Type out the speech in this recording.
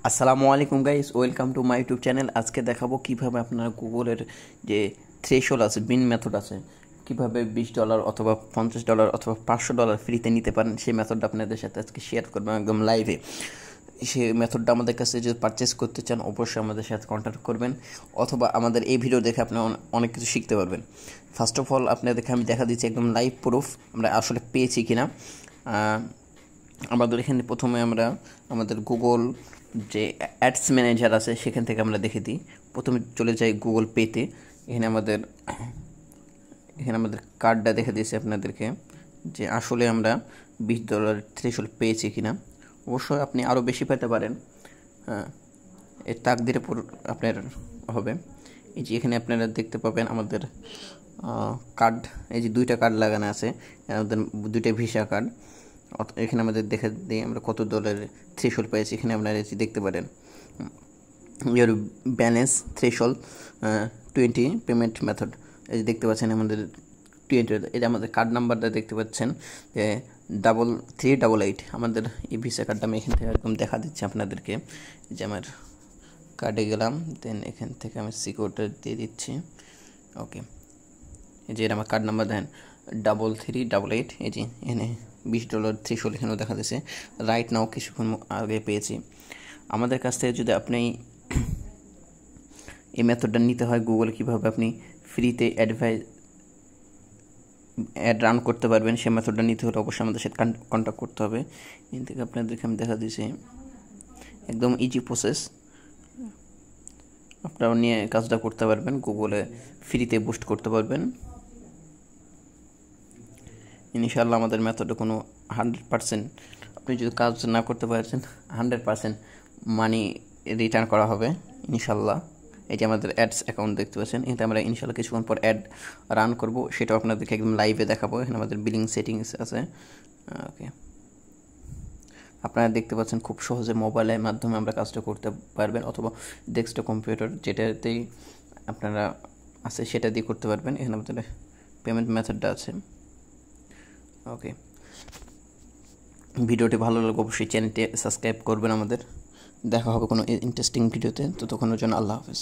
আসসালামু আলাইকুম guys, welcome to my YouTube channel. আজকে দেখাবো কিভাবে আপনারা গুগলের যে থ্রেশহোল্ড আছে, বিন মেথড আছে, কিভাবে $20 অথবা $50 অথবা $500 ফ্রিতে নিতে পারেন। সেই মেথডটা আপনাদের সাথে আজকে শেয়ার করবো একদম লাইভে। সেই মেথডটা আমাদের কাছে যদি পারচেস করতে চান অবশ্যই আমাদের সাথে কন্ট্যাক্ট করবেন, অথবা আমাদের এই ভিডিও দেখে আপনি অনেক কিছু শিখতে পারবেন। ফার্স্ট অফ অল আপনাদেরকে আমি দেখা দিচ্ছি একদম লাইভ প্রুফ আমরা আসলে পেয়েছি কিনা। আমাদের এখানে প্রথমে আমরা আমাদের গুগল যে অ্যাডস ম্যানেজার আছে সেখান থেকে আমরা দেখে দিই। প্রথমে চলে যাই গুগল পেতে। এখানে আমাদের কার্ডটা দেখে দিয়েছি আপনাদেরকে যে আসলে আমরা $20 থ্রেশহোল্ড পেয়েছি কিনা। অবশ্যই আপনি আরও বেশি পেতে পারেন, হ্যাঁ, এর তাকদিরে আপনার হবে। এই যে এখানে আপনারা দেখতে পাবেন আমাদের কার্ড, এই যে দুইটা কার্ড লাগানো আছে, আমাদের দুইটা ভিসা কার্ড। এখানে আমাদের দেখে দিই আমরা কত ডলারের থ্রেশহোল্ড পেয়েছি। এখানে আপনারা দেখতে পারেন ইয়ার ব্যালেন্স থ্রেশহোল্ড 20 পেমেন্ট মেথড। এই যে দেখতে পাচ্ছেন আমাদের 20, এই যে আমাদের কার্ড নাম্বারটা দেখতে পাচ্ছেন যে 3388। আমাদের এই ভিসা কার্ডটা আমি এখান থেকে একদম দেখা দিচ্ছি আপনাদেরকে। যে আমার কার্ডে গেলাম, দেন এখান থেকে আমি সিকিউরিটি দিয়ে দিচ্ছি। ওকে, এই যে আমার কার্ড নাম্বার দেন 3388। এই যে এখানে $20 থ্রেশহোল্ড এখানেও দেখা যাচ্ছে। রাইট নাও কিছুক্ষণ আগে পেয়েছি। আমাদের কাছ থেকে যদি আপনি এই মেথডটা নিতে হয়, গুগল কীভাবে আপনি ফ্রিতে অ্যাড রান করতে পারবেন, সেই মেথডটা নিতে হলে অবশ্যই আমাদের সাথে কন্ট্যাক্ট করতে হবে। এখান থেকে আপনাদেরকে আমি দেখা দিয়েছি একদম ইজি প্রসেস। আপনারা নিয়ে কাজটা করতে পারবেন, গুগলে ফ্রিতে বুস্ট করতে পারবেন ইনশাআল্লাহ। আমাদের মেথডে কোনো 100%, আপনি যদি কাজ না করতে পারছেন 100% মানি রিটার্ন করা হবে ইনশাআল্লাহ। এই যে আমাদের অ্যাডস অ্যাকাউন্ট দেখতে পাচ্ছেন, এতে আমরা ইনশাআল্লাহ কিছুক্ষণ পর অ্যাড রান করব, সেটাও আপনাদেরকে একদম লাইভে দেখাবো। এখানে আমাদের বিলিং সেটিংস আছে। ওকে, আপনারা দেখতে পাচ্ছেন খুব সহজে মোবাইলের মাধ্যমে আমরা কাজটা করতে পারবেন, অথবা ডেস্কটপ কম্পিউটার যেটাতেই আপনারা আছে সেটা দিয়ে করতে পারবেন। এখানে আমাদের পেমেন্ট মেথডটা আছে। ওকে, ভিডিওটি ভালো লাগলে অবশ্যই চ্যানেলটি সাবস্ক্রাইব করবেন আমাদের। দেখা হবে কোনো ইন্টারেস্টিং ভিডিওতে, ততক্ষণের জন্য আল্লাহ হাফেজ।